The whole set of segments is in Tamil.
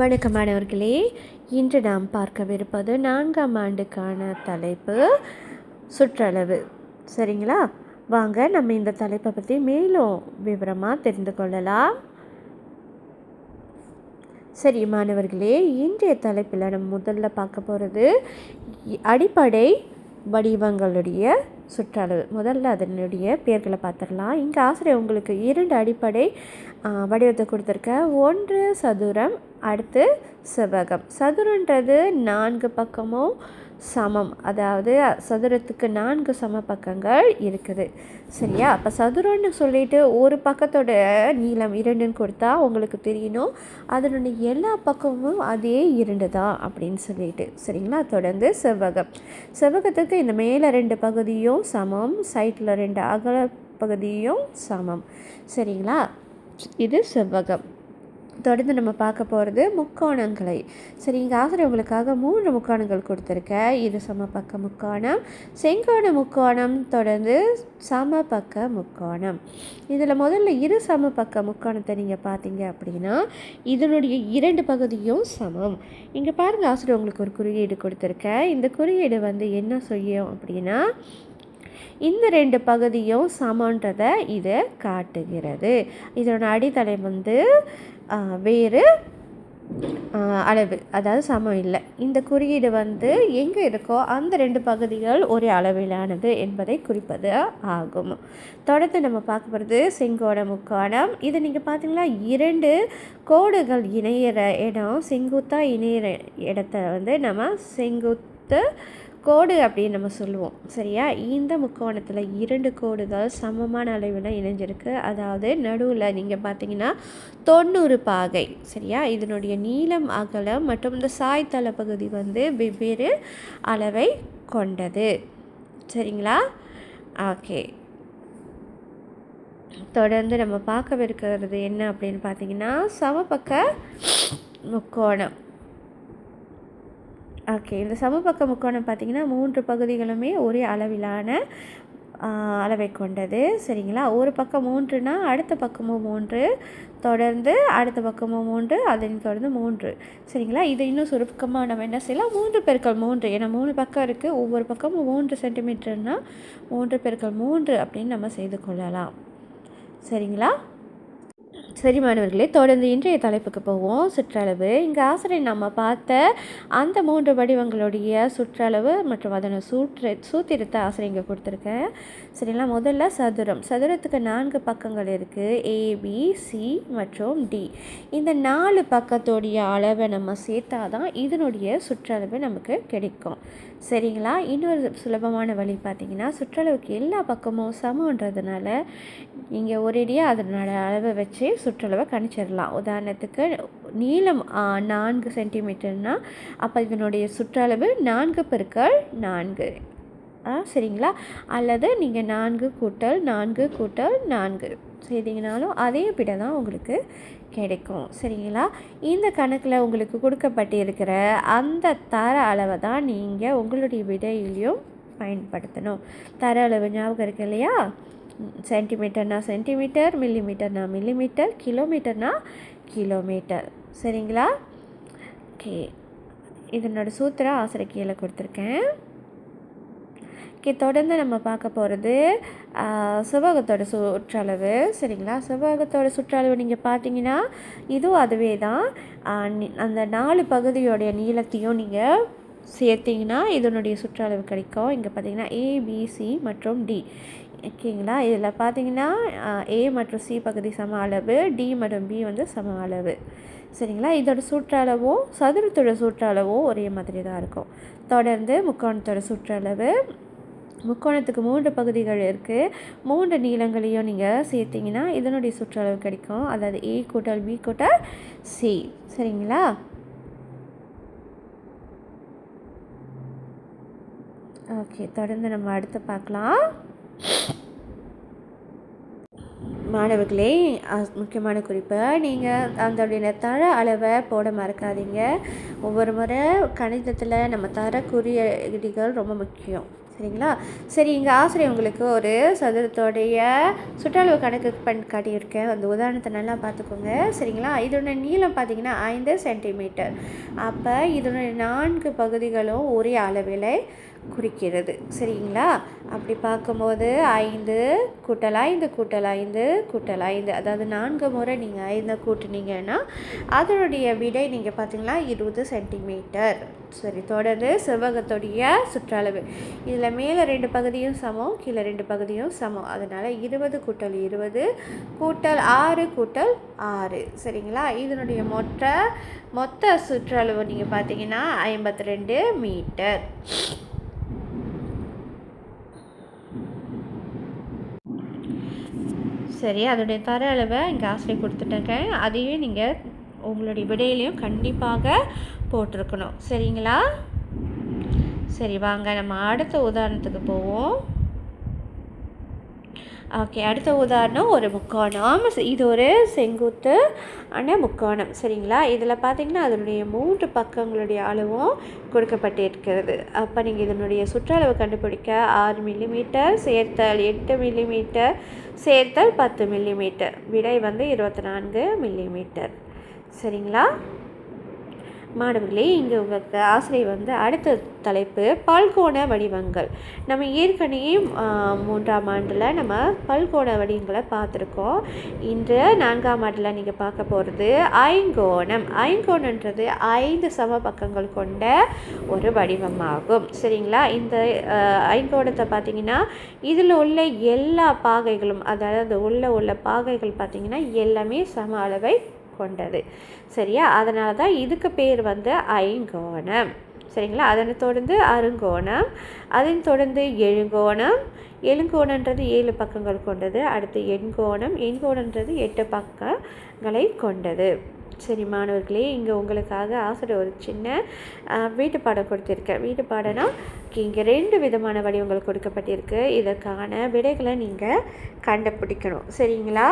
வணக்கம் மாணவர்களே, இன்று நாம் பார்க்கவிருப்பது 4ஆம் ஆண்டுக்கான தலைப்பு சுற்றளவு. சரிங்களா? வாங்க நம்ம இந்த தலைப்பை பற்றி மேலும் விவரமாக தெரிந்து கொள்ளலாம். சரி மாணவர்களே, இன்றைய தலைப்பில் நம்ம முதல்ல பார்க்க போகிறது அடிப்படை வடிவங்களுடைய சுற்றளவு. முதல்ல அதனுடைய பெயர்களை பார்த்துடலாம். இங்கே ஆசிரியர் உங்களுக்கு 2 அடிப்படை வடிவத்தை கொடுத்துருக்க. ஒன்று சதுரம், அடுத்து செவ்வகம். சதுரன்றது 4 பக்கமும் சமம், அதாவது சதுரத்துக்கு 4 சம பக்கங்கள் இருக்குது. சரியா? அப்போ சதுரம்னு சொல்லிட்டு ஒரு பக்கத்தோட நீளம் 2ன்னு கொடுத்தா உங்களுக்கு தெரியணும் அதனுடைய எல்லா பக்கமும் அதே 2 தான் அப்படின்னு சொல்லிட்டு. சரிங்களா? தொடர்ந்து செவ்வகம். செவ்வகத்துக்கு இந்த மேலே 2 பகுதியும் சமம், சைட்டில் 2 அகல பகுதியும் சமம். சரிங்களா? இது செவ்வகம். தொடர்ந்து நம்ம பார்க்க போகிறது முக்கோணங்களை. சரி, இங்கே ஆசிரியர் உங்களுக்காக 3 முக்கோணங்கள் கொடுத்துருக்க. இது சமபக்க முக்கோணம், செங்கோண முக்கோணம், தொடர்ந்து சமபக்க முக்கோணம். இதில் முதல்ல இரு சமபக்க முக்கோணத்தை நீங்கள் பார்த்தீங்க அப்படின்னா இதனுடைய 2 பகுதியும் சமம். இங்கே பாருங்கள், ஆசிரியர் உங்களுக்கு ஒரு குறியீடு கொடுத்துருக்க. இந்த குறியீடு என்ன செய்யும் அப்படின்னா இந்த 2 பகுதியும் சமன்றதை இது காட்டுகிறது. இதோட அடித்தளை வேறு அளவு, அதாவது சமம் இல்லை. இந்த குறியீடு எங்கே இருக்கோ அந்த 2 பகுதிகள் ஒரே அளவிலானது என்பதை குறிப்பது ஆகும். தொடர்ந்து நம்ம பார்க்க போகிறது செங்கோண முக்கோணம். இது நீங்கள் பார்த்தீங்கன்னா 2 கோடுகள் இணையிற இடம், செங்குத்தாக இணையிற இடத்த நம்ம செங்குத்து கோடு அப்படின்னு நம்ம சொல்லுவோம். சரியா? இந்த முக்கோணத்தில் 2 கோடுகள் சமமான அளவில் இணைஞ்சிருக்கு. அதாவது நடுவில் நீங்கள் பார்த்தீங்கன்னா 90 பாகை. சரியா? இதனுடைய நீளம், அகலம் மற்றும் இந்த சாய்தள பகுதி வெவ்வேறு அளவை கொண்டது. சரிங்களா? ஓகே. தொடர்ந்து நம்ம பார்க்கவிருக்கிறது என்ன அப்படின்னு பார்த்தீங்கன்னா சமபக்க முக்கோணம். ஓகே, இந்த சமபக்க முக்கோணம் பார்த்திங்கன்னா 3 பகுதிகளுமே ஒரே அளவிலான அளவை கொண்டது. சரிங்களா? ஒரு பக்கம் 3னா அடுத்த பக்கமும் 3, தொடர்ந்து அடுத்த பக்கமும் 3, அதனை தொடர்ந்து 3. சரிங்களா? இதை இன்னும் சுருக்கமாக நம்ம என்ன செய்யலாம், 3x3, ஏன்னா 3 பக்கம் இருக்குது, ஒவ்வொரு பக்கமும் 3 சென்டிமீட்டர்னா 3x3 அப்படின்னு நம்ம செய்து கொள்ளலாம். சரிங்களா? சரி மாணவர்களே, தொடர்ந்து இன்றைய தலைப்புக்கு போவோம். சுற்றளவு. இங்கே ஆசிரியர் நம்ம பார்த்த அந்த 3 வடிவங்களுடைய சுற்றளவு மற்றும் அதனை சூத்திரத்தை ஆசிரியர் இங்கே கொடுத்துருக்கேன். சரிங்களா? முதல்ல சதுரம். சதுரத்துக்கு 4 பக்கங்கள் இருக்குது, ABC மற்றும் D. இந்த 4 பக்கத்தோடைய அளவை நம்ம சேர்த்தா தான் இதனுடைய சுற்றளவு நமக்கு கிடைக்கும். சரிங்களா? இன்னொரு சுலபமான வழி பார்த்திங்கன்னா, சுற்றளவுக்கு எல்லா பக்கமும் சமன்றதுனால இங்கே ஒரேடியாக அதனோட அளவை வச்சு சுற்றளவை கணிச்சிடலாம். உதாரணத்துக்கு நீளம் 4 சென்டிமீட்டர்னால் அப்போ இதனுடைய சுற்றளவு 4x4. சரிங்களா? அல்லது நீங்கள் 4 கூட்டல் 4 கூட்டல் 4 செய்தீங்கனாலும் அதே விட தான் உங்களுக்கு கிடைக்கும். சரிங்களா? இந்த கணக்கில் உங்களுக்கு கொடுக்கப்பட்டிருக்கிற அந்த தர அளவை தான் நீங்கள் உங்களுடைய விடையிலையும் பயன்படுத்தணும். தர அளவு ஞாபகம் இருக்கு இல்லையா? சென்டிமீட்டர்னா சென்டிமீட்டர், மில்லிமீட்டர்னா மில்லிமீட்டர், கிலோமீட்டர்னா கிலோமீட்டர். சரிங்களா? ஓகே, இதனோட சூத்திரம் ஆசிரியர் கீழே கொடுத்துருக்கேன். ஓகே, தொடர்ந்து நம்ம பார்க்க போகிறது செவ்வகத்தோட சுற்றளவு. சரிங்களா? செவ்வகத்தோட சுற்றளவு நீங்கள் பார்த்தீங்கன்னா இதுவும் அதுவே தான். அந்த 4 பகுதியோடைய நீளத்தையும் நீங்கள் சேர்த்திங்கன்னா இதனுடைய சுற்றளவு கிடைக்கும். இங்கே பார்த்தீங்கன்னா ABC மற்றும் D. ஓகேங்களா? இதில் பார்த்தீங்கன்னா A மற்றும் C பகுதி சம அளவு, D மற்றும் B சம அளவு. சரிங்களா? இதோட சுற்றளவும் சதுரத்தோட சுற்றளவும் ஒரே மாதிரி தான் இருக்கும். தொடர்ந்து முக்கோணத்தோட சுற்றளவு. முக்கோணத்துக்கு 3 பகுதிகள் இருக்குது, 3 நீளங்களையும் நீங்கள் சேர்த்திங்கன்னா இதனுடைய சுற்றளவு கிடைக்கும். அதாவது A கூட்டல் B கூட்டல் C. சரிங்களா? ஓகே, தொடர்ந்து நம்ம அடுத்து பார்க்கலாம். மாணவர்களே, முக்கியமான குறிப்பு, நீங்கள் அதோடைய தர அளவை போட மறக்காதீங்க. ஒவ்வொரு முறை கணிதத்தில் நம்ம தர குறியீடுகள் ரொம்ப முக்கியம். சரிங்களா? சரி, இங்கே ஆசிரியர் உங்களுக்கு ஒரு சதுரத்தோடைய சுற்றளவு கணக்கு காட்டியிருக்கேன். அந்த உதாரணத்தை நல்லா பார்த்துக்கோங்க. சரிங்களா? இதோட நீளம் பார்த்தீங்கன்னா 5 சென்டிமீட்டர். அப்போ இதோட 4 பகுதிகளும் ஒரே அளவிலை குறிக்கிறது. சரிங்களா? அப்படி பார்க்கும்போது 5 கூட்டல் 5 கூட்டல் 5 கூட்டல் 5, அதாவது 4 முறை நீங்கள் 5 கூட்டினீங்கன்னா அதனுடைய விடை நீங்கள் பார்த்தீங்கன்னா 20 சென்டிமீட்டர். சரி, தொடர்ந்து செவ்வகத்துடைய சுற்றளவு இதில் மேலே 2 பகுதியும் சமம், கீழே 2 பகுதியும் சமம். அதனால் 20 கூட்டல் 20 கூட்டல் 6 கூட்டல் 6. சரிங்களா? இதனுடைய மொத்த சுற்றளவு நீங்கள் பார்த்தீங்கன்னா 52 மீட்டர். சரி, அதோடைய தர அளவை இங்கே ஆசிரியர் கொடுத்துட்ருக்கேன். அதையும் நீங்கள் உங்களுடைய விடையிலையும் கண்டிப்பாக போட்டிருக்கணும். சரிங்களா? சரி, வாங்க நம்ம அடுத்த உதாரணத்துக்கு போவோம். ஓகே, அடுத்த உதாரணம் ஒரு முக்கோணம். இது ஒரு செங்குத்து முக்கோணம். சரிங்களா? இதில் பார்த்தீங்கன்னா அதனுடைய 3 பக்கங்களுடைய அளவும் கொடுக்கப்பட்டிருக்கிறது. அப்போ நீங்கள் இதனுடைய சுற்றளவு கண்டுபிடிக்க 6 மில்லிமீட்டர் சேர்த்தல் 8 மில்லிமீட்டர் சேர்த்தல் 10 மில்லிமீட்டர், விடை வந்து 24 மில்லிமீட்டர். சரிங்களா மாணவர்களே? இங்கே உங்களுக்கு ஆசிரியர் வந்து அடுத்த தலைப்பு பல்கோண வடிவங்கள். நம்ம ஏற்கனவே 3ஆம் ஆண்டில் நம்ம பல்கோண வடிவங்களை பார்த்துருக்கோம். இன்று 4ஆம் ஆண்டில் நீங்கள் பார்க்க போகிறது ஐங்கோணம். ஐங்கோணன்றது 5 சம பக்கங்கள் கொண்ட ஒரு வடிவமாகும். சரிங்களா? இந்த ஐங்கோணத்தை பார்த்தீங்கன்னா இதில் உள்ள எல்லா பாகைகளும், அதாவது உள்ள பாகைகள் பார்த்தீங்கன்னா எல்லாமே சம அளவை கொண்டது. சரியா? அதனால தான் இதுக்கு பேர் வந்து ஐங்கோணம். சரிங்களா? அதனை தொடர்ந்து அருங்கோணம், அதன் தொடர்ந்து எழுங்கோணம். எழுங்கோணன்றது 7 பக்கங்கள் கொண்டது. அடுத்து எண்கோணம். எண்கோணன்றது 8 பக்கங்களை கொண்டது. சரி மாணவர்களே, இங்கே உங்களுக்காக ஆசிரியர் ஒரு சின்ன வீட்டு பாடம் கொடுத்துருக்கேன். வீட்டு பாடம்னா இங்கே 2 விதமான வடிவங்கள் கொடுக்கப்பட்டிருக்கு. இதற்கான விடைகளை நீங்கள் கண்டுபிடிக்கணும். சரிங்களா?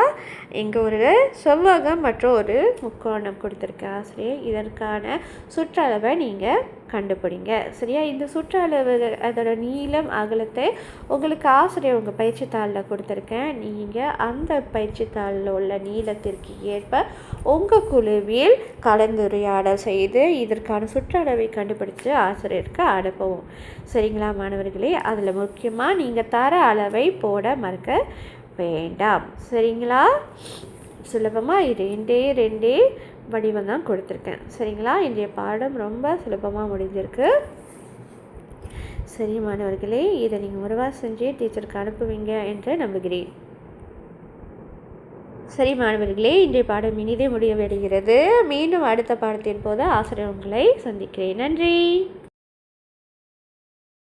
இங்கே ஒரு செவ்வகம் மற்றும் ஒரு முக்கோணம் கொடுத்துருக்கேன் ஆசிரியர். இதற்கான சுற்றளவை நீங்கள் கண்டுபிடிங்க. சரியா? இந்த சுற்றளவு அதோட நீளம் அகலத்தை உங்களுக்கு ஆசிரியர் உங்கள் பயிற்சித்தாளில் கொடுத்துருக்கேன். நீங்கள் அந்த பயிற்சித்தாளில் உள்ள நீளத்திற்கு ஏற்ப உங்கள் குழுவில் கலந்துரையாடல் செய்து இதற்கான சுற்றளவை கண்டுபிடித்து ஆசிரியருக்கு அனுப்பவும். சரிங்களா மாணவர்களே? அதில் முக்கியமாக நீங்கள் தர அளவை போட மறக்க வேண்டாம். சரிங்களா? சுலபமாக 2 வடிவம் தான் கொடுத்துருக்கேன். சரிங்களா? இன்றைய பாடம் ரொம்ப சுலபமாக முடிஞ்சிருக்கு. சரி மாணவர்களே, இதை நீங்கள் முறையாக செஞ்சு டீச்சருக்கு அனுப்புவீங்க என்று நம்புகிறேன். சரி மாணவர்களே, இன்றைய பாடம் இனிதே முடிவடைகிறது. மீண்டும் அடுத்த பாடத்தின் போது ஆசிரியர் உங்களை சந்திக்கிறேன். நன்றி.